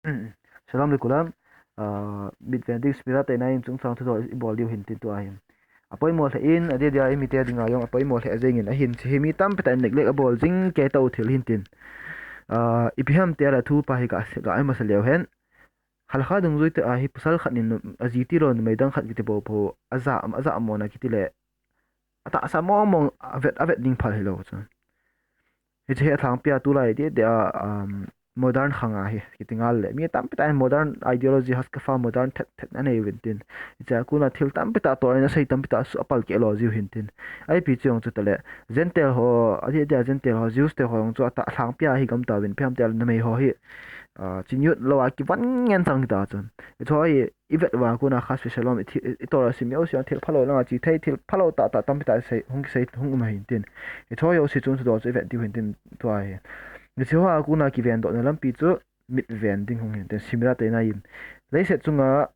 Salam alaikum. Mitven Shmirat HaEinaiyim chung thudol bol liu hin tin tu ahim. Apoi mo the in ade dia mi te dinga yong apoi mo the azeng in ahin chi mi tam petan nek lek bol jing ke tau thil hin tin. Ipiham te la thu pa hi ga ai masal leo hen. Khalkha dung zui te a hi pasal khat nin aziti ron meidang khat kiti bo pho aza amona kiti le ata asa mong avet ding phal hilo chu. Hi che thang pia tu lai dia modern khanga hi kitingal le mi tam pita modern ideology has ka fa modern thet na nei wintin cha kuna thil tam pita to na sei tam pita su apal ke lo jiu hintin ai pi chong chu tale zentel ho adi dia zentel ho jius te ho yong chu ta thang pia hi gam ta win pham tel na mei ho hi chinyut lo a ki van ngen sang ta chun thoi ivet wa kuna khas specialom itora simyo sia thil phalo na chi thei thil phalo ta tam pita sei hung ma hintin thoi o si chun chu do chu ivet di hintin to ai Nisiwa aku na kiven do na lampi chu mitven ding hong hen ten Shmirat HaEinaiyim leise chunga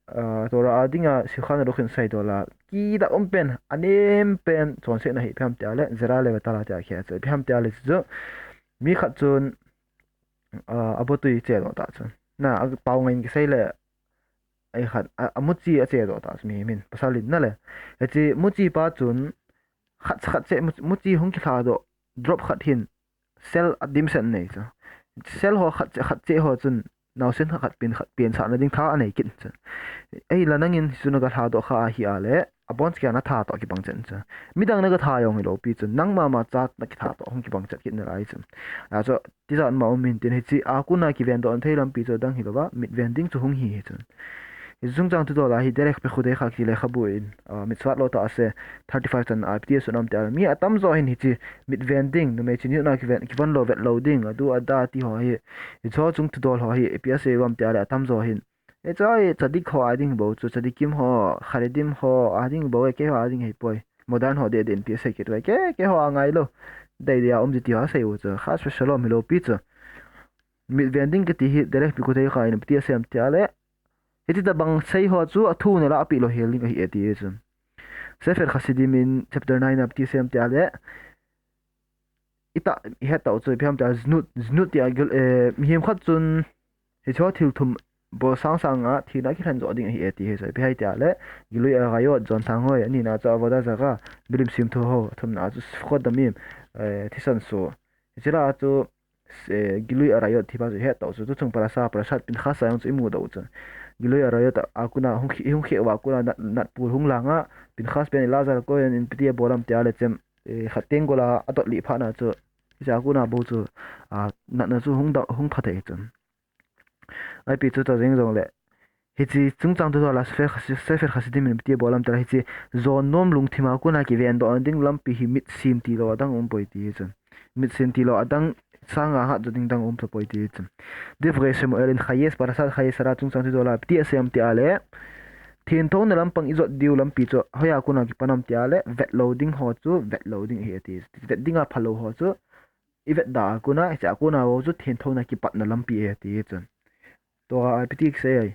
tora adinga sikhan rokhin sai dola ki da ompen anem pen chonse na hi pham te ale zera le tala ta khe chu pham te ale chu mi khat chun abotui che do ta chun na pau ngain ki sai le ai khat amuchi a che do ta mi min pasalin na le echi muchi pa chun khat che muchi hong ki tha do drop khat hin sel adim sen nei cha sel ho khat che ho chun naw sen khat pin sa na ding tha anei kin cha ei lanangin suna ga tha do kha hi ale abon kya na tha to ki bang chen cha midang na ga tha yong lo pi chun nang ma chat na ki tha to hong ki bang chat kin na rai chun a cho ti zan ma min tin hi chi a ku na ki ven do an thei lam pi cho dang hi lo ba mit vending chu hong hi chun Zung jang tu dola hi direct pe khude kha ki le khabuin mit swat lo ta ase 35 tan IPS unam ta mi atam zo hin hi chi mit vending no me chi na ki van lo vet loading adu ada ti ho hi cho chung tu dol ho hi APS e wam ta atam zo hin e chai chadik ho ading bo chu chadikim ho kharedim ho ading bo ke ho ading hi poi modern ho de den PS ke to ke ho angai lo dai dia om ji ti ha sei wo chu khas pe shalom lo pi chu mit vending ke ti hi direct pe khude kha in PS am ta le iti da bang sei ho chu athu na la api lo heling hi eti chu sefer khasidim in chapter 9 up ti sem ta le ita he ta chu phiam ta znut ya gul mi hem khat chun he cho thil thum bo sang a thina ki than zo ding hi eti he sai phai ta le gilui a gayo jon sang hoi ani na cha boda jaga bilim sim thu ho thum na chu khod da mi thisan so chira chu gilui a rayo thiba he ta chu chung prasad pin khasa yang chu imu do chu giloi arayot akuna hung khi wa kuna nat pur hung langa pin khas pen lazar ko in ptia bolam tia le chem khateng gola atot li pha na chu ja kuna bo chu nat na chu hung phate chun ai pi chu ta jeng jong le hi chi chung chang tu la sefer khasidim in ptia bolam tia hi chi zon nom lung thima kuna ki ven do anding lam pi hi mit sim ti lo dang poi ti chun mit sim ti lo adang sanga ha joding dang poi ti chun devre sem elin khayes parasal khayes ra chung chang tu dola pti asem ti ale thin thon na lampang izot diu lampi cho hoya kuna ki panam ti ale vet loading ho chu vet loading he ti vet dinga phalo ho chu ivet da kuna cha kuna wo chu thin thon na ki pat na lampi he ti chun to a pti se ai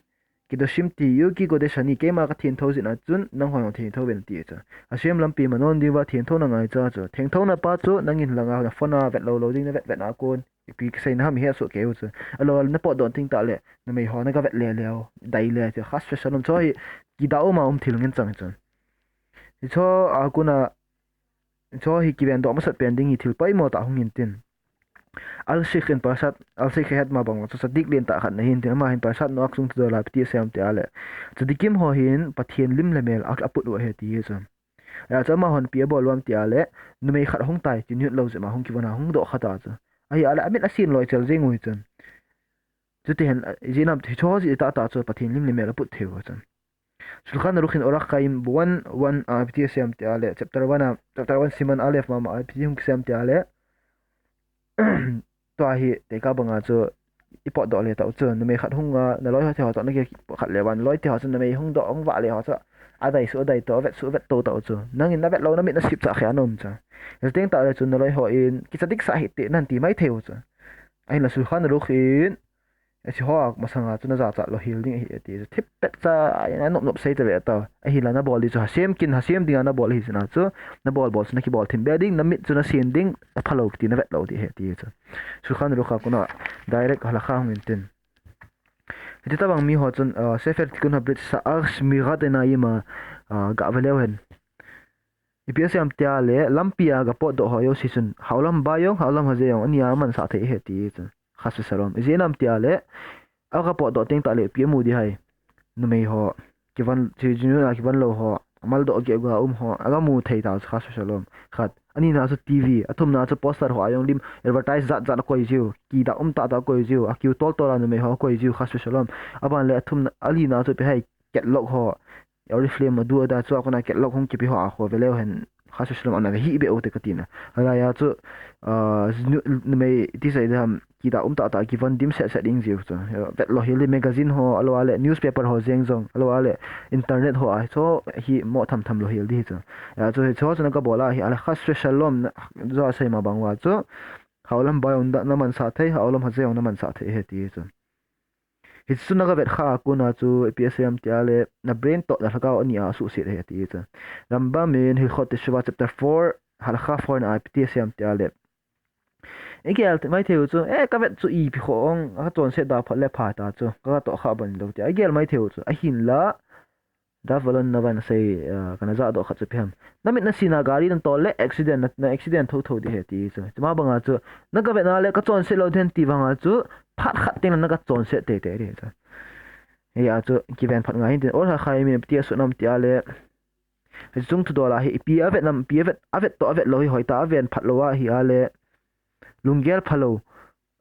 ki do shim ti yu ki go de shani ke ma ka thin thon zin a chun nang ho thin thon ben ti cha a shem lampi manon diwa thin thon na ngai cha chu theng thon na pa chu nangin langa na phona vet loading na vet na kun pi sai na mi he so ke chu alo na po don ting ta le na mei ho na ga vet le leo dai le che khas fe salom choi ki da o ma thil ngin chang chun cho a kuna cho hi ki ben do ma sat pending hi thil pai mo ta hungin tin al sheikh in pasat al sheikh het ma bang so sadik len ta khat na hin tin ma hin pasat no aksung tu la pti sem te ale chadikim ho hin pathian lim le mel ak aput wa he ti chu ya chama hon pi bol wam ti ale nu mei khat hong tai tin yut lo se ma hong ki wana hong do khata chu ai ala amit asin loi chel jeng ui chun chuti hen jinam thi cho ji ta chu pathin lim le mel put theu chun sulkhan rukhin orak kaim 1 ptsm te ale chapter 1 siman alef ma pti hung sem te ale to hi te ka banga chu ipot do le ta chu nu mei khat hunga na loi ha the to na ke khat le wan loi te ha chu na mei hung do ong wa le ha chu adai su dai to vet to chu nangin na vet lo na mit na sip cha khianom cha teng ta le chu na loi ho in ki chadik sa hi te nan ti mai theu chu ai la sulkhan rukhin si ho masanga chu na za cha lo hil ding hi ti thip pet cha ai nop sei te ve ta ai hi la na bol chu hasem ding na bol hi na chu na bol na ki bol thim bedding na mit chu na sin ding phalo ti na vet lo ti he ti chu sulkhan rukha kuna direct hala kha hungin tin Iti tabang mi ho chun sefer tikun habrit sa Shmirat HaEinaiyim ga velew hen ips am tia le lampia ga po do ho yo season haulam bayong haulam haje yong ania man sa the he ti chun khasu salom izenam tia le aga po do ting ta le pi mu di hai nu mei ho kivan chi jinu na kivan lo ho amal do ge ga ho aga mu thei ta khasu salom khat ani na su tv athum na su poster ho ayong lim advertise zat zat ko jiu ki da ta ta ko jiu akyu tol tol an mei ho ko jiu khasu salom aban le athum ali na su pe hai ket lok ho yori flame du da chu akona ket lok hong ki pi ho a ho velew hen khasu salom ana hi be o te katina ala ya chu nu mei ti sai dam ki da ta ta ki van dim set setting jiu chu vet lo hili magazine ho alo ale newspaper ho jeng jong alo ale internet ho a so hi mo tham tham lo hil di chu ya chu cho chana ka bola hi ala khasu salom zo sai ma bangwa chu haulam bayon da naman sa thei haulam ha jeong naman sa thei he ti chu hitsuna ga vet kha kuna chu psm tiale na brain to la thaka ani a su se he ti chu ramba men hi khot shwa chapter 4 hal kha 4 na psm tiale egel mai theu chu e ka vet chu I pi khong a chon se da phat le pha ta chu ka to kha ban lo ti egel mai theu chu a hin la da volon na van sei kana za do kha chu phem namit na sina gari nan to le accident tho tho di he ti chu chuma banga chu na ka vet na le ka chon se lo den ti banga chu phat khat ting na ka chon se te te re chu he a chu kiven phat ngai tin or ha khai mi ti su nam ti ale he chung thudol hi pi avet nam pi avet to avet lo hi hoi ta aven phat lo wa hi ale lungel phalo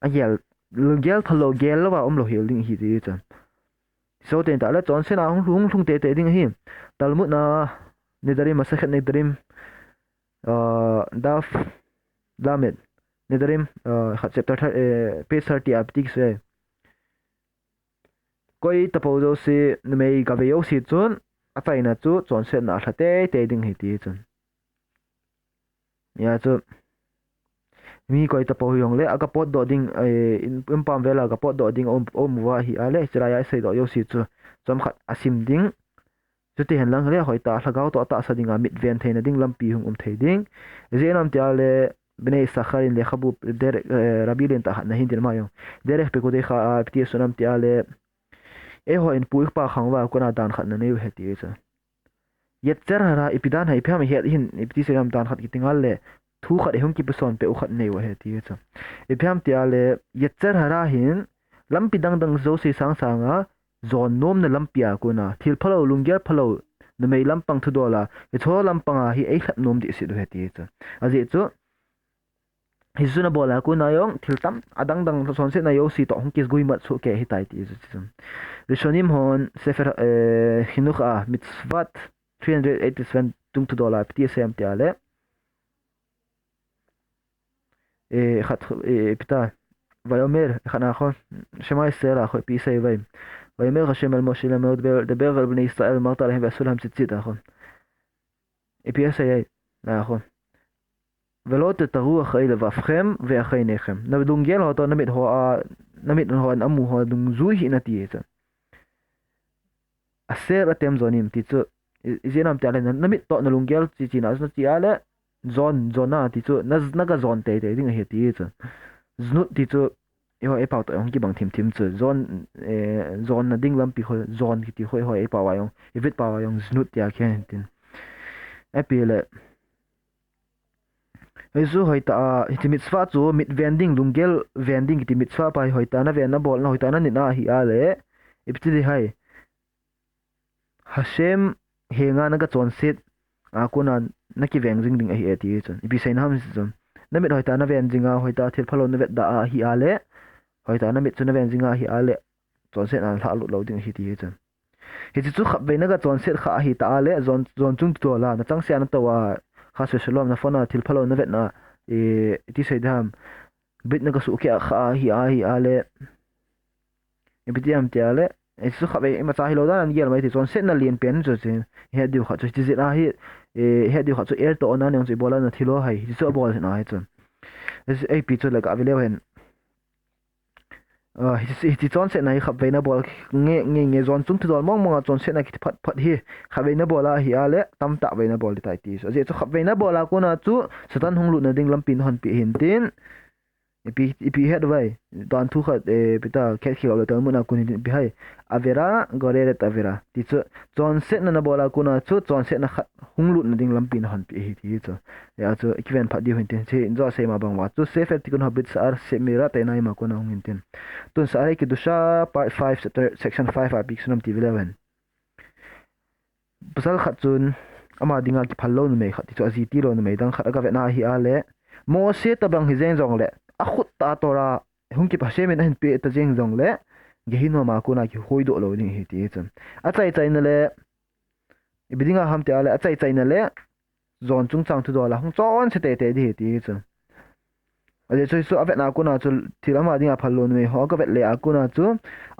agel lungel phalo gel lo wa lo hil ding hi ti chu so ten ta la chon se na hung thung te te ding hi talmud na nidarim masakhat nidarim daf damet nidarim chapter page 30 aptik se koi tapo do se mei ga ve yo si chun atai na chu chon se na thate te ding hi ti chun ya chu mi koi tapo yong le aga pot do ding in pam vela ga pot do ding om wa hi ale chira ya sei do yo si chu chom khat asim ding chu te hen lang le hoi ta thlagau to ta sa dinga mitven theina ding lampi hung thei ding zenam tia le bnei sakharin le khabu der rabilin ta na hin dir ma yong derek pe ko de kha pti sunam tia le e ho in puik pa khangwa kona dan khat na neu he ti cha yet cher hara ipidan hai pham he hin ipti seram dan khat ki tingal le thu khat hung ki person pe u khat neu he ti cha e pham tia le yet cher hara hin lampi dang dang zo se sang sanga zon nom na lampia kuna thil phalo lungger phalo na mei lampang thudola e cho lampanga hi ei khat nom di si do he ti cha aji chu hisuna bola kuna yong thil tam adang dang son se na yo si to hong kis gui mat su ke hi tai ti chu rishonim hon sefer hinukha mitzvat 387 tung thudol ptsm ti ale khat pita vayomer khana khon shema isera kho pi sei vai vayomer hashem al moshe le meod deber al bnei israel marta lehem vasulham tzitzit khon epsa la khon ולא תתרו אחרי לבבכם ואחרי עיניכם נבדונגל אותו נמית הו אמו הו דונגזוי הינתי את אסר אתם זונים תיצו איזינם תעלה נמית תו נלונגל ציצינה אז נתיאלה זונה תיצו נגה זון תיתי דינג היתי את זנות תיצו איהו איפאו תו יום גיבנג טים צו זון נדינג למפי הו זון כיתי הו איפאו היום איבית פאו היום זנות תיה כהנתין אפילה Ezu hoita hiti mitzvah chu mit vending lungel vending hiti mitzvah pai hoita na ven na bol na hoita na ni na hi ale ipti hai Hashem henga na ga chon sit akuna na ki veng jing ding hi ati chon ipi sein ham chon na mit hoita na ven jinga hoita thil phalo na vet da hi ale hoita na mit chu na ven jinga hi ale chon set na la lu lo ding hi ti chon hiti chu khap ve na ga chon set kha hi ta ale zon chung to la na chang sia na tawa khas shalom na fona til phalo na vet na ti sei dam bit na ka su ke kha hi ale ibitiam ti ale su kha ve ma cha hi lo da an gel mai ti chon set na lien pen chu chin he diu kha chu ti zit a hi he diu kha chu air to na nang chi bola na thilo hai ti chu bol na hai chun es ai pi chu la ka avile hen hi chon set na hi khap ve na bol nge zon chung thudol mong chon set na ki phat hi kha ve na bola hi ale tam ta ve na bol tai ti so je chu khap ve na bola ko na chu satan hung lu na ding lampin hon pi hin tin ipi het vai dan thu khat pita khet khilo le ton muna kun bi hai avera gore re tavera ti chu chon set na bola kuna chu chon set na hunglut na ding lampi na han pi hi ti chu ya chu equivalent phat di hin ten che injo se ma bang wa chu safe ti kun habit sar Shmirat HaEinaiyim ma kuna hin ten tun sa ai ki dusha part 5 section 5 a pixnum ti 11 pasal khat chun ama dinga ki phallo nu me khat ti chu azi ti lo nu me dang khat aga ve na hi a le mo se ta bang hi jeng jong le a khut ta tora hungki pa shemen hin pe ta jeng jong le ge hin ma ko na ki hoi do lo ni hi ti chan a chai na le ibidinga ham te ale a chai na le zon chung chang thudol la hung chon se te di hi ti chan ale choi su avet na ko na chu thilama dinga phallo ni ho ka vet le a ko na chu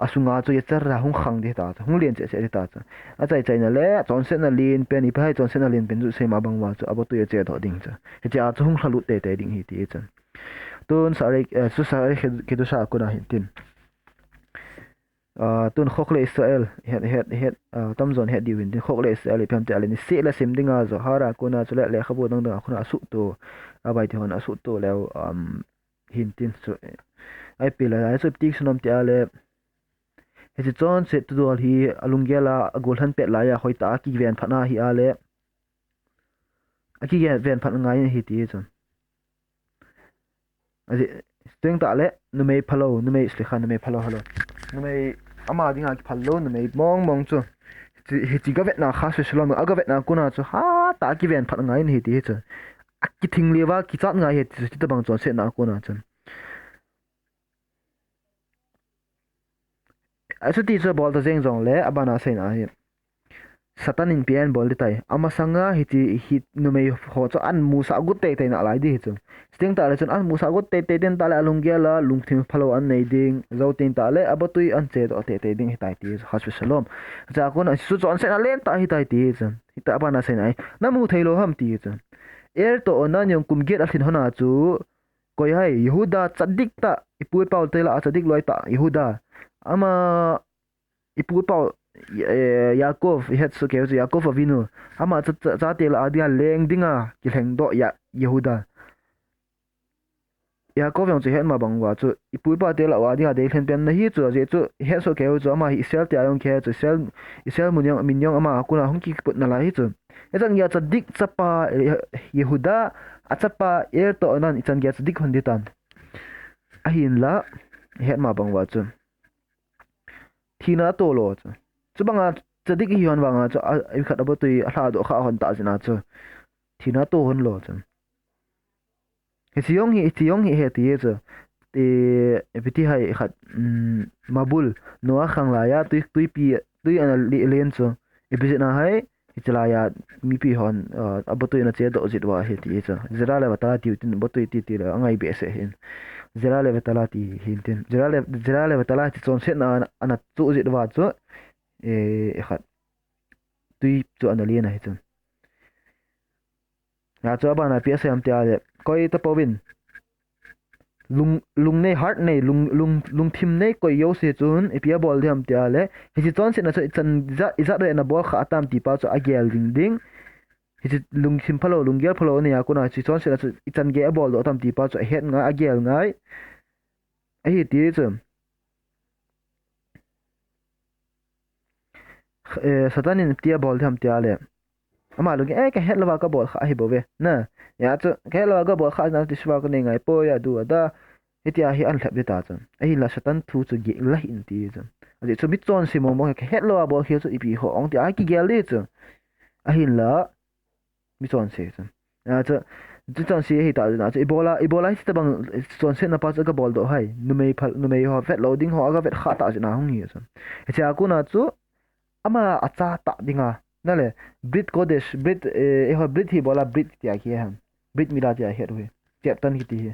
asunga chu ye char ra hung khang de ta hung lien che ta cha a chai na le chon se na lin pe ni phai chon se na lin pen ju se ma bang wa chu abo tu ye che do ding cha he cha chu hung khalu te ding hi ti chan tun sare su sare ke du sa ko na hin tin tun khokle Israel het tam zon het diwin tin khokle Israel pem te ale ni se la sim dinga zo hara ko na chule le khabu dang dang khuna su to abai thi hon asu to le hin tin so ai pila ai so tik sunom te ale he chi chon se thudol hi alungela agol han pet la ya hoi ta ki ven phana hi ale aki ge ven phan ngai hi ti chon আজি string ta le numei phalo numei slikha numei phalo halo numei ama dinga ki phalo numei mong chu hi ti ga vet na kha se shlom aga vet na kuna chu ha ta ki ven phat ngai ni ti chu aki thing lewa ki chat ngai he ti ta bang chon se na kuna chun asu ti chu bol ta jeng jong le abana se na hi satanin pian bol de tai ama sanga hi numei ho chu an mu sa gut te na lai di chu string ta le chun an musa got te den ta la lungya la lungthim phalo an nei ding zo tin ta le abatui an che do te ding hitai ti hasbi salom ja kon su chon se na len ta hitai ti chan hita bana se nai namu thailo ham ti chan er to onan yong kum get a thin hona chu koi hai yehuda chadik ta ipui paul te la chadik loi ta yehuda ama ipui paul yakov het su ke yakov avinu ama cha te la adia leng dinga ki leng do ya yehuda Yakov yang cuhet ma bangwa chu ipui pa te la wa dia de thlen pen na hi chu je chu he so ke chu ama hi sel te ayong ke chu sel munyang minyong ama kuna hongki put na la hi chu etang ya chadik chapa yehuda achapa er to anan ichan ge chadik honditan ahin la het ma bangwa chu thina to lo chu banga chadik hi hon wanga chu ai khat abo tui a hla do kha hon ta jina chu thina to hon lo chu Hitiong hi he ti chu te epiti hai khat mabul noa khang la ya tui pi tui an len chu epi na hai hitla ya mi pi hon abotui na che do jit wa he ti chu zera le bata ti tin botui ti la angai be se hin zera le bata ti hin tin zera le bata ti chon se na ana chu jit wa chu khat tui chu an len hai chu ya chu ba na pi se am tia le koi ta powin lung nei heart nei lung thim nei koi yo se chun epia bol dhiam tia le hi chon se na chu chan iza re na bol kha atam ti pa chu agel ding hi lung thim phalo lung gel phalo ne ya kuna chi chon se na chu chan ge bol do atam ti pa chu het nga agel ngai a hi ti chu satanin tia bol dhiam tia le ama lu ke ka het lawa ka bol kha hi bove na ya chu ke lawa ka bol kha na ti swa ko ne ngai po ya du da hetia hi an thlap de ta chon ai la satan thu chu ge la hin ti chon adi chu mi chon si mo mo ke het lawa bol khia chu ipi ho ong ti a ki gel le chu a hin la mi chon se chon ya chu chon si hi ta na chu ibola hi ta bang chon se na pa chu ka bol do hai nu mei ho vet loading ho aga vet kha ta na hong hi chon hetia ku na chu ama acha ta dinga nale brit kodesh brit brit hi bola brit tia ki ham brit mila tia he ru chep tan ki ti he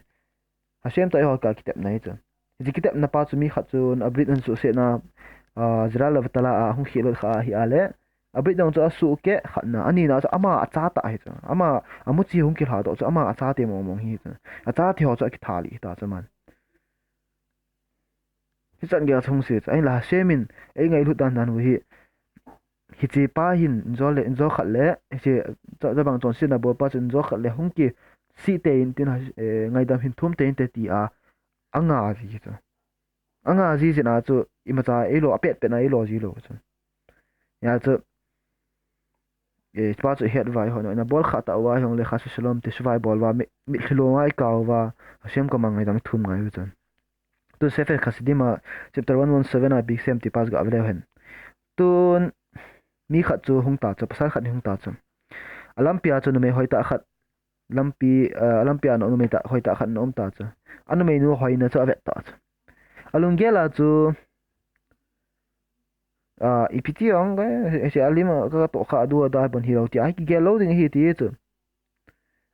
hasem ta ho ka kitap nai chu ji kitap na pa chu mi kha chun abrit an su se na zra la tala a hung khilo kha hi ale abrit dang chu asu ke khatna ani na chu ama acha ta he chu ama amu chi hung ki ha do chu ama acha te mong hi chu acha thi ho chu ki thali ta chu man hi chan ge chung se ai la semin ai ngai lu dan dan hi hi chi pa hin zo khat le chi za bang chon sin na bo pa chen zo khat le hung ki si te in tin ngai dam hin thum te in te ti a anga gì chứ anga gì chứ na chu imacha elo apet pe na elo gì lo chu ya chu pa chu het vai ho na bol khata wa hong le khas shalom te shvai bol wa mi khilo ngai kaw wa hashem ko mangai dang thum ngai chu tu sefer khasidima chapter 117 a big sem ti pas ga avle hen tun mi khat chu hung ta chu pasal khat hung ta chu alampia chu me hoita khat alampia no me ta hoita khat nom ta chu anu me nu hoina chu avet ta chu alungela chu ipiti ong ga se alima ka to kha du da bon hiro ti ai ki gelo ding hi ti chu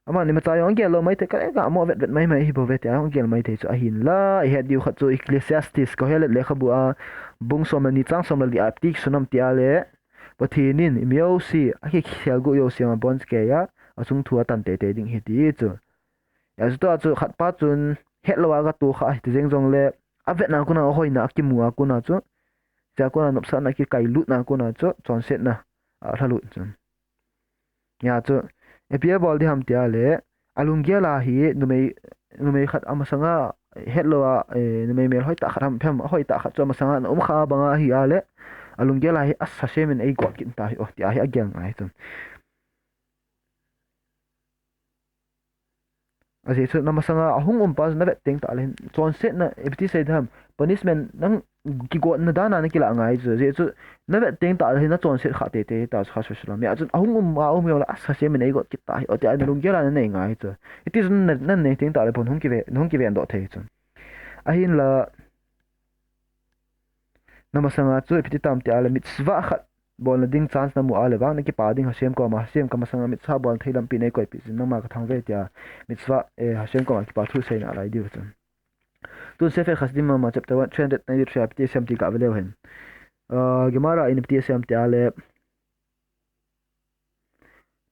ama ni mata yong gelo mai te ka ga mo vet mai mai hi bo vet ya ong gel mai te chu a hin la I had you khat chu ecclesiastes ko helet le khabu a bung som ni chang som li aptik sunam ti ale pathinin imyo si a ki khel go yo siam bons ke ya asung thua tan te te ding hi ti chu ya chu khat pa chun het lo ga tu kha ti jeng jong le a vet na kuna hoina ki muwa kuna chu ja kuna nop sa na ki kai lut na kuna chu chon set na a thalut chun ya chu epia bol di ham tia le alungia la hi numei khat amasanga hello a numei mel hoita kharam phem hoita khat chu amasanga no kha banga hi ale alungia la hi assa semen ei got kin ta hi o tia hi agyang ai chun aje chu namasanga ahung pas na vet teng ta len chon set na epti sai dham punishment nang ki got na dana na kila ngai chu je chu na vet teng ta le na chon set kha te ta kha shulam ya chu ahung ma o mel assa semen ei got ki ta hi o tia alungia la na ngai chu it is na ne teng ta le pon hung ki ve ando the chu ahin la namasanga chu epti tam tia le mitzwa khat bol na ding chance na mu ale wang na ki pa ding hasem ko ma hasem ka masanga mitsa bol theilam pi nei koi pi sin ma ka thang ve tia mitsa hasem ko ma ki pa thu sei na lai di chun tu sefer khasdim ma chapter 193 apti sem ti ka vele hen gemara in apti sem tia le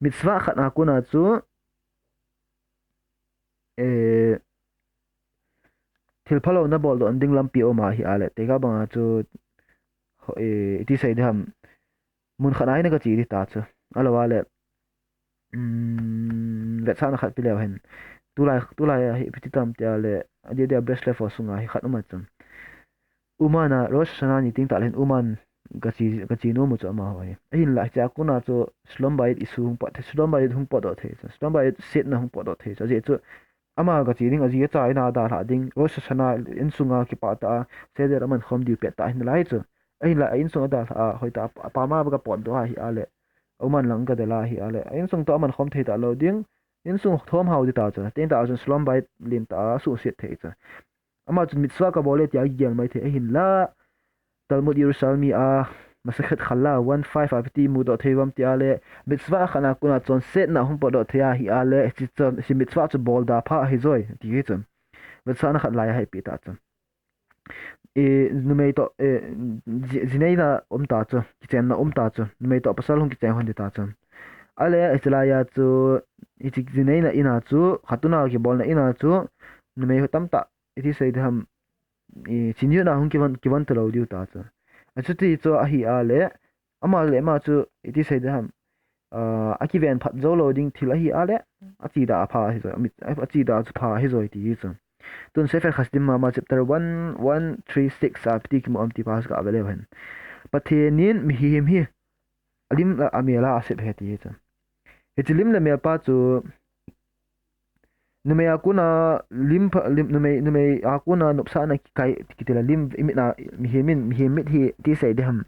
mitsa khat na kuna chu thil phalo na bol do ding lam pi o ma hi ale te ga banga chu ti sei dham mun khanai na ka chi ri ta chu alawa le le chana khat pi le hen tulai hi piti tam tia le ade de breast le fo sunga hi khat ma chum umana rosh sana ni ting ta len uman ka chi no mu chu ma hoi ahin la cha kuna chu slom bai isu hung pa the slom bai hung pa do the chu slom bai set na hung pa do the chu je chu ama ka chi ring aji cha ina da la ding rosh sana in sunga ki pa ta se de raman khom di pe ta hin lai chu ai la in sunga da hoi ta pa ma ba ka pon do hi ale oman lang ka de la hi ale in sung to man khom the ta lo ding in sung thom hau di ta chu 10000 slom bai lim ta su set the chu ama chu mitwa ka bolet ya gel mai the hin la talmud yerusalmi a masakhat khalla 15 apti mu do thewam ti ale mitwa khana kuna chon set na hum podo thea hi ale chi chon si mitwa chu bol da pha hi zoi ti hi chum mitwa na khat lai hai pi ta chum numei to zinei na ta chu kichen na ta chu numei to pasal hung kichen hon di ta chum ale islaya chu ichi zinei na ina chu khatuna ki bol na ina chu numei tam ta iti sei dham chinyu na hung kiwan to lo diu ta chu achuti chu a hi ale ama le ma chu iti sei dham aki ven phat zo loading thil a hi ale achi da pha hi zo achi da chu pha hi zo ti chu tun sefer khasdim ma chapter 1136 apti ki mo amti pas ka avele hen pathenin mi hi alim la amela asep heti chu hetilim la me pa chu nume akuna lim nume akuna nupsa na kai kitela lim imina mihimit hi ti sei de ham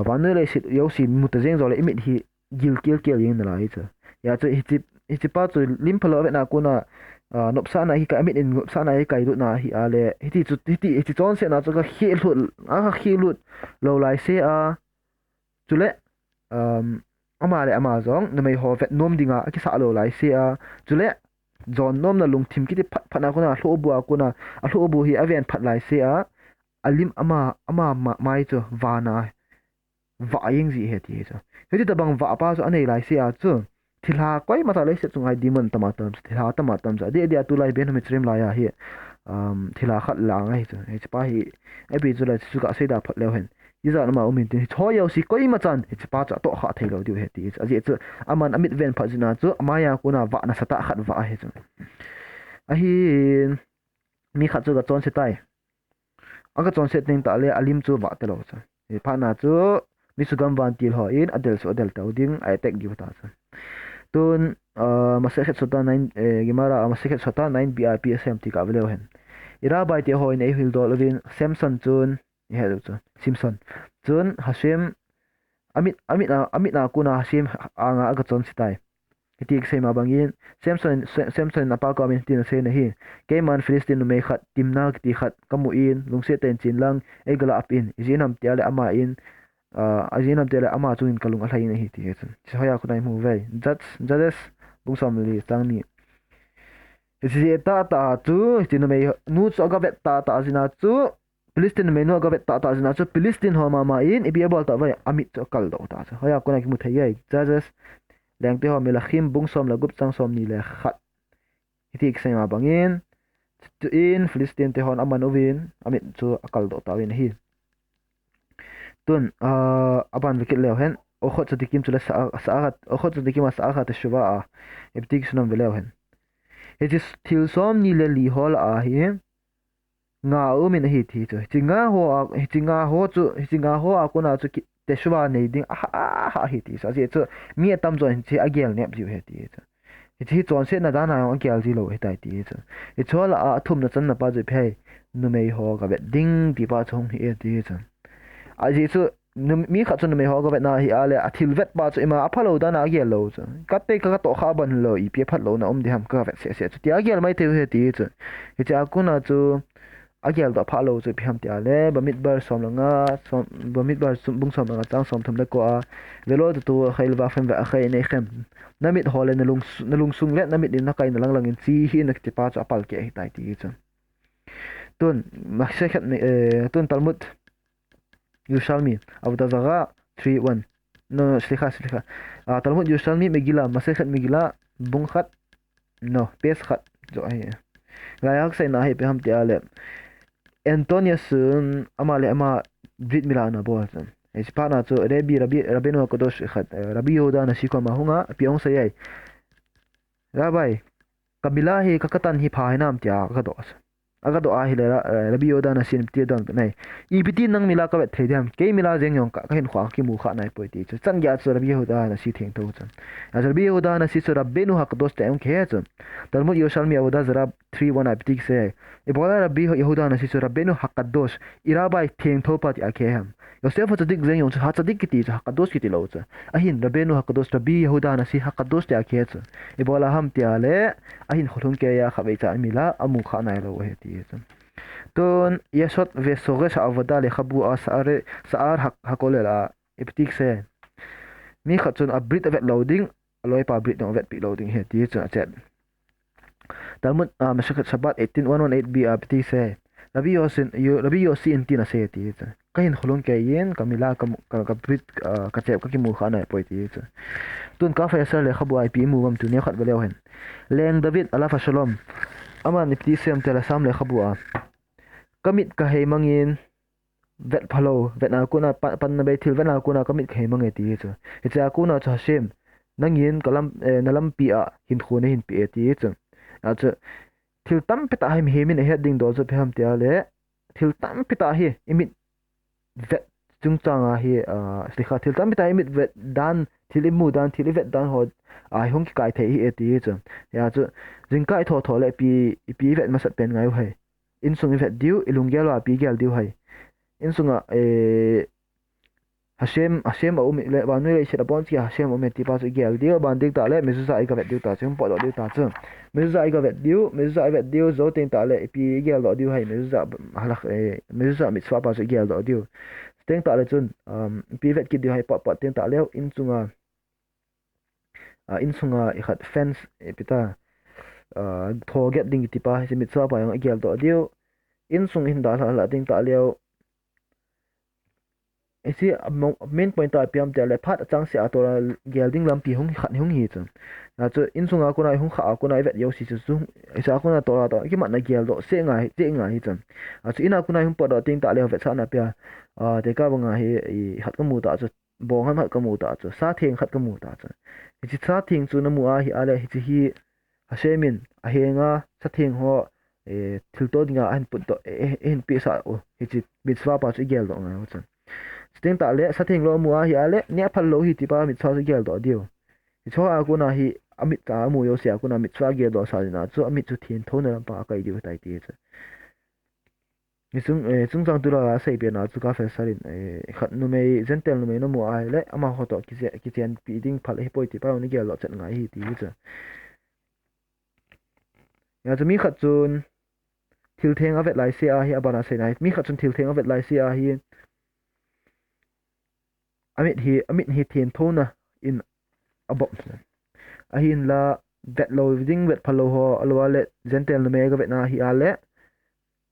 vanule sit yosi mutazeng zole imit hi gil yin la hi chu ya chu hi pa chu lim phalo ve na kuna nupsa na hi ka imit in nupsa na hi kai du na hi ale hi chon se na chu ka hi lut lo lai se a chule ama zong numei ho vet nom dinga ki sa lo lai se a chule zon nom na lung thim ki ti phat na kuna hlo bu a kuna a hlo bu hi aven phat lai se a alim ama mai chu wana wa yeng ji he ti chu heti ta bang wa pa chu anei lai se a chu thila koi mata lai se chungai dimon tamatam thila tamatam ja de dia tu lai ben mi trim la ya hi thila khat la ngai chu he pa hi ebi chu lai chu ka se da phat le hen iza na ma umin ti thoyo si koi ma chan hi pa cha to kha thailo diu he ti aji chu aman amit ven phajina chu amaya kuna wa na sata khat wa he chu a hi mi khat chu ka chon se tai aga chon se ting ta le alim chu wa te lo cha e pha na chu mi su gam van til ho in adel so adel tau ding ai tek gi ta cha tun masakhet sota 9 gimara masakhet sota 9 bipsm ti ka velo hen ira bai te hoin ei hil dol win samson chun he chu simpson chun hashem amit na kuna hashem anga aga chon sitai ti ke ma bangin samson na pa ko min tin se na hi ke man filistin me khat timna ti khat kamu in lungse ten chin lang ei gala apin izinam tiale ama in azinam tiale ama chungin kalung alai na hi ti he chun hoya kunai mu ve judges bung som li tang ni isi ta chu tin me nu chu ga bet ta azina chu Palestine me no ga bet ta azina chu Palestine ho ma in ibi bol ta vai amit chu kal do ta chu hoya kunai ki mu thai ai judges leng te ho melachim bung som la gup chang som ni le khat itiksai ma bangin tu in Palestine te hon aman ovin amit chu akal do ta win hi tun aban wicket leo hen okhot chu dikim chu la sa okhot chu dikim sa kha te shuwa a iptik sunam veleo hen it is thil som ni le li hol a hi nga umin hi thi chu chinga ho a kuna chu te shuwa nei ding a hi ti sa je chu mi tam join chi agel nep ju he ti chu hi chon se na dana ang agel ji lo he tai ti chu i chol a thum na chan na pa ju phei nu mei ho ga bet ding ti pa chong hi ti chu a ji chu mi kha chu nu mei ho ga bet na hi ale a thil vet pa chu ima a phalo dana agel lo chu ka te ka to kha ban lo i pe phat lo na di ham ka vet se chu ti agel mai te he ti chu hi cha kuna chu agel da phalo chu pham tia le bamit bar som langa som bamit bar bung som langa chang som tham le ko a velo tu khail wa fem wa khai nei khem namit hole na lung sung le namit in na kai na lang in chi hi na ti pa cha pal ke hi tai ti chu tun makse khat me tun talmud yushalmi avda zaga 3:1 no shlikha talmud yushalmi megila makse khat megila bung khat no pes khat jo ai gayak sai na hi pe ham tia le Antonius amale ama brit milana bolton espana chu rabeno kodosh khat rabi yoda na sikwa ma hunga piong sai rabai kabila hi kakatan hi pha hinam tia aga do a hi le rabi yoda na sin ti don nai ipiti nang mila ka bet thedam ke mila jeng yong ka hin khwa ki mu kha nai poi ti chu chan ya chu rabi yoda na si theng to chan rabi yoda na si chu rabenu hak dos te em khe chu talmud yoshalmi awda zara 3:1 apitik se ebola rabbi yehuda na si chu rabenu hak dos irabai theng tho pat ya khe ham yosef chadik jeng yong ha chadik ki ti hak dos ki ti lo chu ahin rabenu hak dos rabbi yehuda na si hak dos te khe chu ebola ham tia le ahin khulung ke ya khabai cha mila amu kha nai lo he ti chu ton yesot ve soge sa awda le khabu saar hakole la apitik se mi khachun abrit avet loading aloi pa brit no vet pi loading he ti chu chat talmud mashakat sabat 18118b apti se rabi yosin tina se ti chu kahin khulung ke yen kamila ka brit ka chep ka ki mu khana poi ti chu tun ka fa sar le khabu ip mu gam tu ne khat belew hen leng david ala fa shalom ama nipti sem tela sam le khabu a kamit ka he mangin vet phalo vet na kuna pan na be thil vet na kuna kamit khe mangai ti chu cha kuna cha sem nangin kalam nalam pi a hin khone hin pi ti chu a chu thil tam peta hi mi min heading do chu pham tia le thil tam peta hi imit vet chung changa hi slikha thil tam peta imit vet dan thil mu dan thil vet dan ho ai hong ki kai the hi ti chu ya chu jing kai tho le pi vet masat pen ngai hai in sung vet diu ilung gelo pi gel diu hai in sunga Hashem au mi le ban le shira bon chi Hashem au me ti pa su gel dio ban dik ta le me su sai ka vet dio ta chung po do dio ta chung me su sai ka vet dio zo ten ta le pi gel do dio hai me su za halak me su za mi swa pa su gel do dio ten ta le chun pi vet ki dio hai pa ten ta le in sunga I khat fence pita tho get ding ti pa si mi swa pa yang gel do dio in sung hin da la ting ta le isi main point ta piam te le phat chang se atora gelding lam pi hung khat hung hi chu na chu in sunga ko nai hung kha ko nai vet yo si chu isa ko na tora to ki ma na gel do se ngai hi chan a chu ina ko nai hung pa do ting ta le vet sa na pya te ka banga hi hat ka mu ta chu bong han hat ka mu ta chu sa theng khat ka mu ta chu hi sa theng chu na mu a hi ale hi chi hi a shemin a henga sa theng ho thil to dinga an put to en pi sa o hi chi mitwa pa chu gel do nga chan steng ta le sathing lo mu a hi ale nya phal lo hi ti pa mitwa chu gel do dio hi cho a ku na hi amit ta mu yo sia ku na mitwa gel do sa na chu amit chu thien thona pa kai di tai ti cha ni chung chang tu la sei pe na chu ka fe sarin khat nu mei zentel nu mei no mu a le ama ho to ki chen pi ding phal hi poi ti pa ni gel lo chan nga hi ti cha ya chu mi khat chun thil theng avet lai se a hi abana se nai mi khat chun thil theng avet lai se a hi amit hi thien thona in abop a hin la vet lo ding vet phalo ho alwa le zentel no me ga vet na hi ale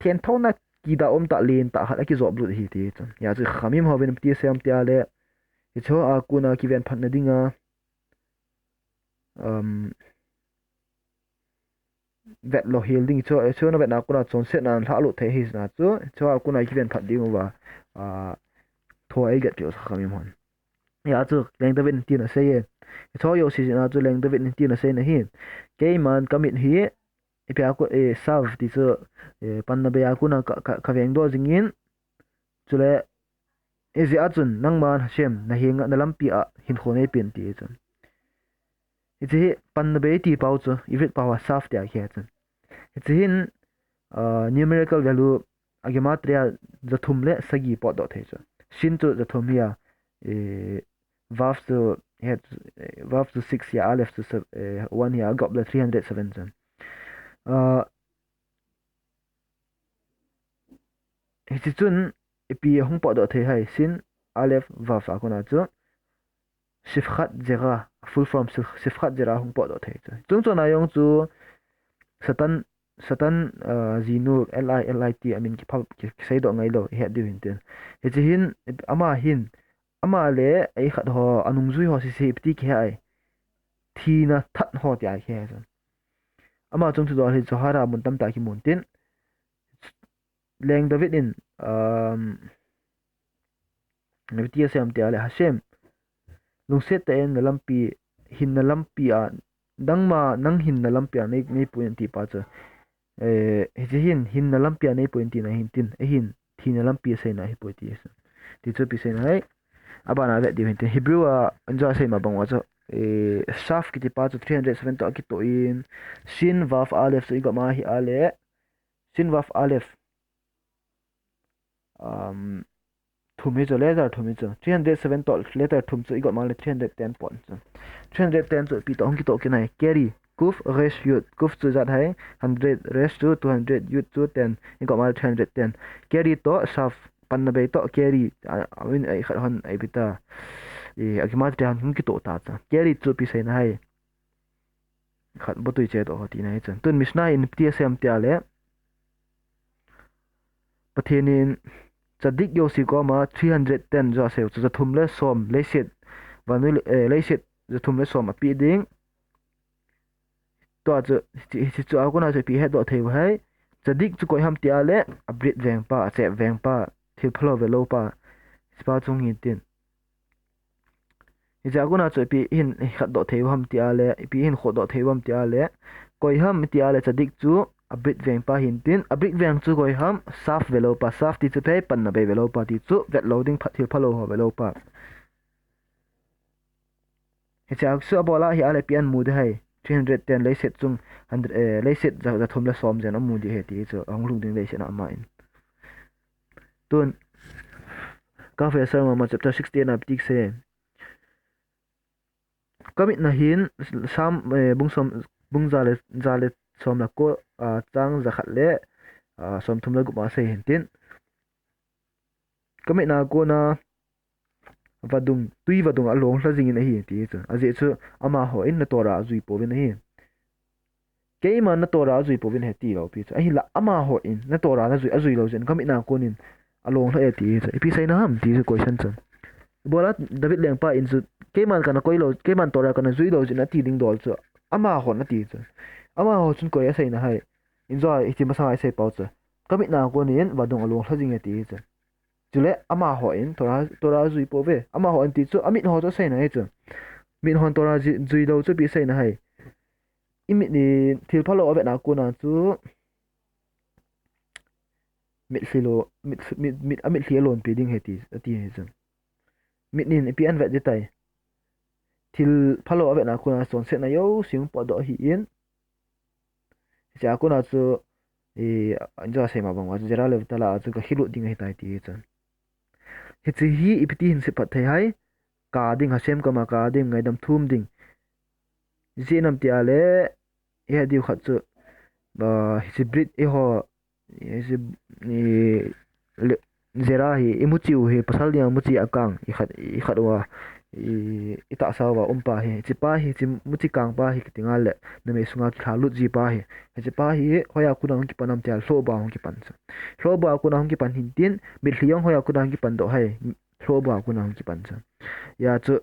thien thona ki da om ta len ta ha ki zob lu hi ti chon ya chu khamim ho ben ti sem ti ale hi cho a kuna ki ven phat na dinga vet lo hil ding cho na vet na kuna chon set na thla lu the hi na chu cho a kuna ki ven phat ding wa tho ai get yo khamim hon ya chu leng da ven ti na se ye cho yo si na chu leng da ven ti na se na hi ke man commit hi ipia ko serve ti chu pan na be ya kuna ka veng do jingin chule ezi achun nangman shem na hinga na lampi a hin khone pen ti chun ichi pan na be ti pau chu ivit pawa saf ti a khe chun ichi hin numerical value agematria zathum le sagi po do the chu shin chu zathum ya vav to 6 ya alef to 1 ya gobla 307 chun ichi chun ipi hung po do the hai sin alef vav a kona chu sifkhat zera full form sifkhat zera hung po do the chu chung na yong chu satan zinu lit I mean ki phap ki sei do ngai lo he di hin ten he chi hin ama le ai khat ho anung zui ho si safety ki hai thi na that ho ti ai he cha ama chung chu do hi johara mun tam ta ki mun tin leng david in navtia sem te ale hashem lungset te en lampi hin na lampi a dangma nang hin na lampi a nei puin ti pa cha he hin na lampi a nei puin ti na hin tin hin thi na lampi se na hi poi ti sa ti chu pi se na hai abana ve di hin te hebrew a anja se ma bangwa cha shaf ki ti pa chu 307 to ki to in shin vav alef so i ga ma hi ale shin vav alef thumi cho letter thumi cho 307 to letter thum cho i got mal 310 point 310 cho pi to hong ki to ki nai carry kuf resh yut kuf chu zat hai 100 resh to 200 yut to 10 i got mal 310 carry to shaf pan na be to carry I mean ai khat hon ai bita agima tan hong ki to ta cha carry chu pi sai na hai khat bo tui che to ti nai chan tun misna in tsm tia le pathenin chadik yo si ko ma 310 ja se chu thum le som le set vanu le set chu thum le som a pi ding to chu chu a ko na se pi he do thei hai chadik chu ko ham tia le upgrade veng pa che veng pa thil phlo ve lo pa spa chung hi tin hi ja ko na chu pi hin khat do thei ham tia le pi hin kho do thei ham tia le koi ham tia le chadik chu abrit veng pa hin tin abrit veng chu goi ham saf velo pa saf ti chu pe pan na be velo pa ti chu vet loading phathil phalo ho velo pa he chak su bola hi ale pian mu de hai 310 le set chung 100 le set za thom la som jen amu di he ti chu ang lung ding le set na ma in tun ka fe sa ma chapter 16 up tik se kamit na hin sam bung zale som la ko chang za khat le som thum la gu ma se hin tin kami na ko na tui vadung along hla jing in hi ti chu aje chu ama ho in na tora zui po bin hi ke ma na tora zui po bin he ti lo pi chu ai la ama ho in na tora na azui lo jen kami na ko nin along hla e ti chu pi sai na ham ti chu question chu bola david leng pa in chu ke man kana koi lo ke man tora kana zui lo jin na ti ding dol chu ama ho na ti chu ama ho chun ko ya sai na hai enjoy iti masa ai sai pau chu kami na ko nin vadung along hla jing e ti chu chule ama ho in tora zui po ve ama ho an ti chu amit ho cho sai na he chu min hon tora zui lo chu pi sai na hai imi ni thil phalo ave na ko na chu mit silo mit amit hli alon pi ding heti ati he chun mit nin pi an vet je tai thil phalo ave na kuna son set na yo sim po do hi in cha kuna chu e anja se ma bang wa jera le tala chu ka hilu ding he tai ti chun hi chi hi ipti hin se pat thai hai ka ding ha sem ka ma ka ding ngai dam thum ding ji nam ti ale e diu khat chu ba hybrid e ho e ni zera hi imuchiu he pasal dia muchi akang i khat wa i ta sa wa umpa he chi pa hi chi muchi kang pa hi tingal le na me sunga ki thalu ji pa hi chi pa hi hoya ku dang ki panam tel hlo ba hong ki pan sa hlo ba ku na hong ki pan hin tin mi hliang hoya ku dang ki pan do hai hlo ba ku na hong ki pan sa ya chu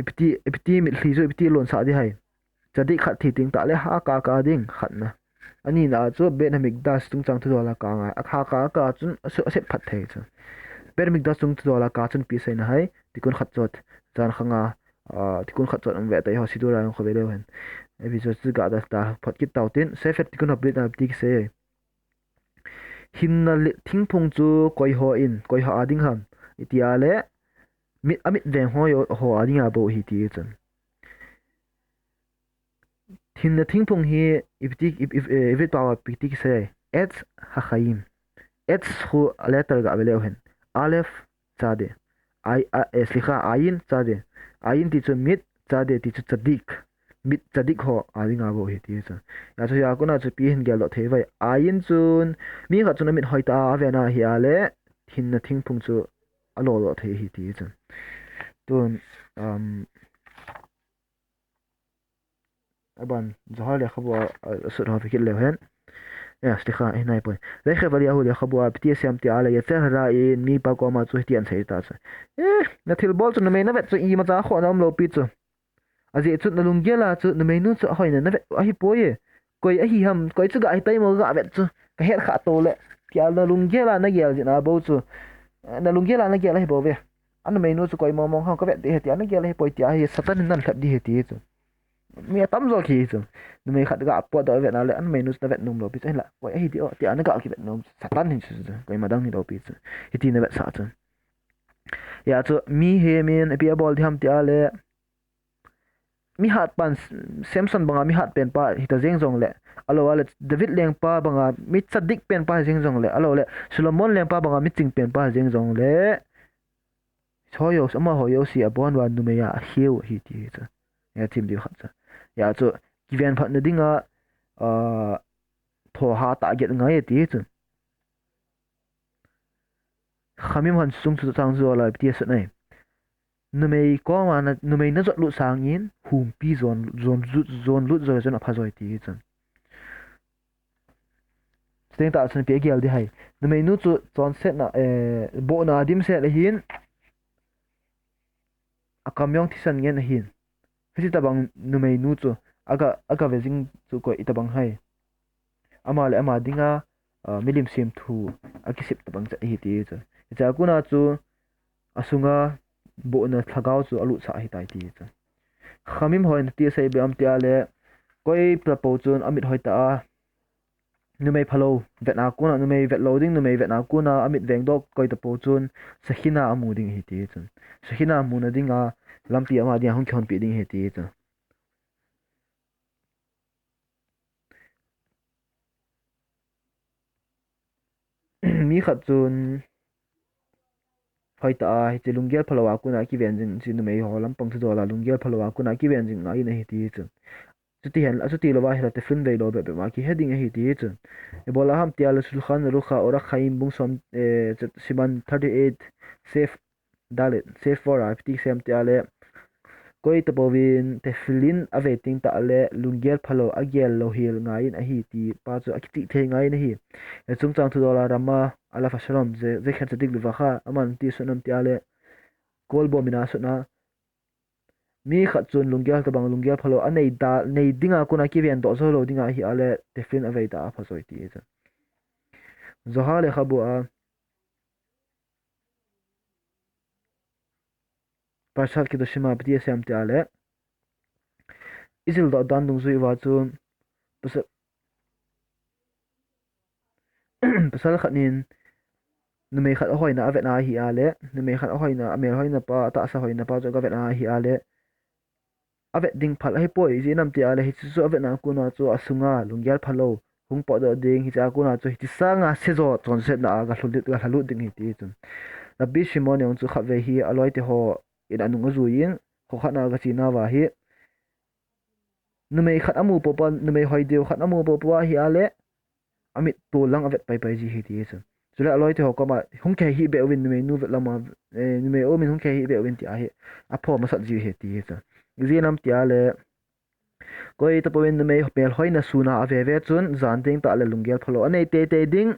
ipti mi hli zo ipti lon sa di hai chadi khat thi ting ta le ha ka ding khat na ani na chu be na mig das tung chang thudol ka nga akha ka chun ase phat thei chu be mig das tung thudol ka chun pi sai na hai tikun khat chot chan khanga tikun khat chot am ve tai ho sidura ang khove le hen episode chu ga da ta phat ki tau tin se fet tikun update na tik se hin na thing phung chu koi ho in koi ha ading ham itia le mit amit veng ho ading a bo hi ti chun hin na thing phung hi if it power pitik se h ha khaim h khu letter ga bele hen alef chade I slikha ayin chade ayin ti chu mit chade ti chu chadik mit chadik ho adinga bo hi ti chu ya chu ya kuna chu pi hin gel lo thei vai ayin chun mi kha chun mit hoita avena hi ale hin na thing phung chu alo lo thei hi ti chu tun aban zohar le khabwa sur ha fikir le hen ya stikha nai poi le khe bali hu le khabwa pti sem ti ala ya ter ra in mi pa ko ma chu tian sei ta cha na thil bol chu na me na vet chu i ma cha kho nam lo pi chu aje chu na lung gela chu na me nu chu hoi na vet a hi poye koi a hi ham koi chu ga ai tai mo ga vet chu ka her kha to le kya na lung gela na gel ji na bo chu na lung gela na gel hi bo ve an me nu chu koi mo mong ha ka vet de he ti an gel hi poi ti a hi satan nan khat di he ti chu mi tam zo khi chu nu me khat ga po da vet na le an me nu na vet num lo pi chu la koi a hi ti o ti an ga ki vet num satan hin chu koi ma dang ni lo pi chu hi ti na vet sa chu ya chu mi he men pi a bol tham ti a le mi hat pan Samson banga mi hat pen pa hita jeng jong le alo ale David leng pa banga mi chadik pen pa jeng jong le alo le Solomon leng pa banga mi ching pen pa jeng jong le hoyo sama hoyo si abon wan nu me ya hiu hi ti cha ya tim di khat cha ya chu given phat na dinga tho ha ta get ngai ti chu khamim han sung chu chang zo la ti sa nai numei ko ma na numei na zot lu sang in hum pi zon lu zo zon apha zoi ti chan steng ta chan pe gel di hai numei nu chu chon set na bo na dim set le hin akamyong thisan ngen hin hisi tabang numei nu chu aga vejing chu ko itabang hai ama le ama dinga milim sim thu akisip tabang cha hi ti chu cha kuna chu asunga bo na thagao chu alu sa hi tai ti chu khamim hoin ti sei be am tia le koi prapo chun amit hoita a numei phalo vetna kuna numei vet loading numei vetna kuna amit veng dok koi tapo chun sakhina amu ding hi ti chun sakhina amu na dinga lampi ama dia hong khon pi ding hi ti chu mi khat chun hoita a hi chi lunggel phalawa kuna ki venjin chi numei ho lampang chu dola lunggel phalawa kuna ki venjin ngai na hi ti chu chuti hen chuti lo wa hela te flun vei lo be ma ki heading hi ti chu e bola ham tia la sul khan ru kha ora khaim bung som siman 38 safe dalet safe for ft sem tia le koi to bovin te flin aveting ta le lunggel phalo agel lo hil ngain a hi ti pa chu akiti the ngai na hi e chung chang thu dola rama ala fasharom je khan chadik liwa kha aman ti sonam tia le kol bomina sona mi khat chun lunggel ta bang lunggel phalo anei da nei dinga kuna ki ven do zo lo dinga hi ale te flin avei ta pha zoi ti cha zoha le khabu a pasal ki do shima pti sem ti ale izil do dan dung zui wa chu pasal khanin numei khat hoi na avet na hi ale numei khat hoi na amel hoi na pa ta sa hoi na pa jo ga vet na hi ale avet ding phal hi poi ji nam ti ale hi chu avet na ku na chu asunga lungyal phalo hung po do ding hi cha ku na chu hi sa nga se zo chon set na ga hlulit ga hlu ding hi ti chun rabbi shimon yong chu kha ve hi aloi te ho in anu nga zuin kho khat na ga chi na wa hi numei khat amu po pa numei hoi deu khat amu po pa hi ale amit to lang avet pai pai ji hi ti chun chula aloi te ho ko ma hung ke hi be win numei nu vet lama numei o min hung ke hi be win ti a hi a pho ma sat ji hi ti chun ji nam ti ale koi to pawin numei pel hoi na suna ave ve chun zan ding ta le lunggel phalo anei te te ding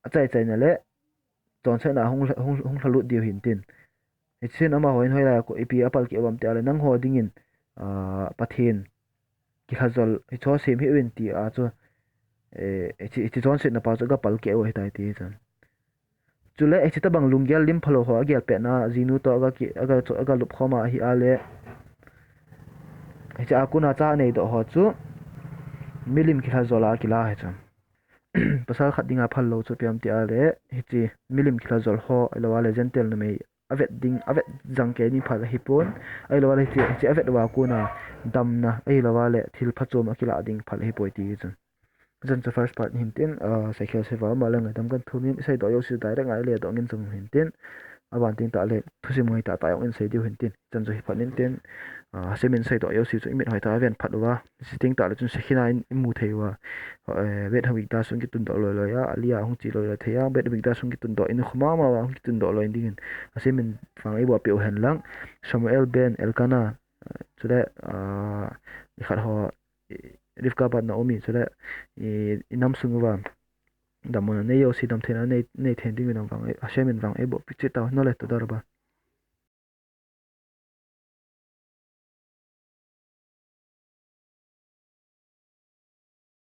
achai chai na le ton sai na hung halu diu hin tin chen ama hoin hoi la ko ipi apal ki awam te ale nang ho dingin pathin ki khazol hi cho sem hi win ti a chu chi chon sit na pa chu ga pal ke o hi tai ti chan chule chi ta bang lungyal lim phalo ho agel pe na zinu to aga ki aga lup khoma hi ale hi cha kuna cha nei do ho chu milim ki khazola ki la he chan pasal khat dinga phal lo chu piam ti ale hi chi milim ki khazol ho alowa le gentle na mei avet ding avet jang ke ni phal hi pon ai lo le chi avet wa kuna dam na ai lo le thil phachom akila ding phal hi poi ti chan jan cha first part hin tin cycle se wa ma lang dam kan thumin sai do yo si direct ngai le do ngin chung hin tin aban tin ta le thusi moi ta ta yong in sei diu hin tin chan zo hi phanin tin semin sai do yo si chu imit hoi ta ven phatwa sitting ta le chun sekhina in mu theiwa bet hawik ta sung ki tun do lo lo ya alia hung chi lo lo theya bet hawik ta sung ki tun do in khuma ma wa hung ki tun do lo in ding semin fang ei bo pe hen lang samuel ben elkana chude khat ho rifka bat na omi chude inam sungwa damona nei yo si dam thena nei nei then ding nam wang semin wang ei bo pichi ta no le to darba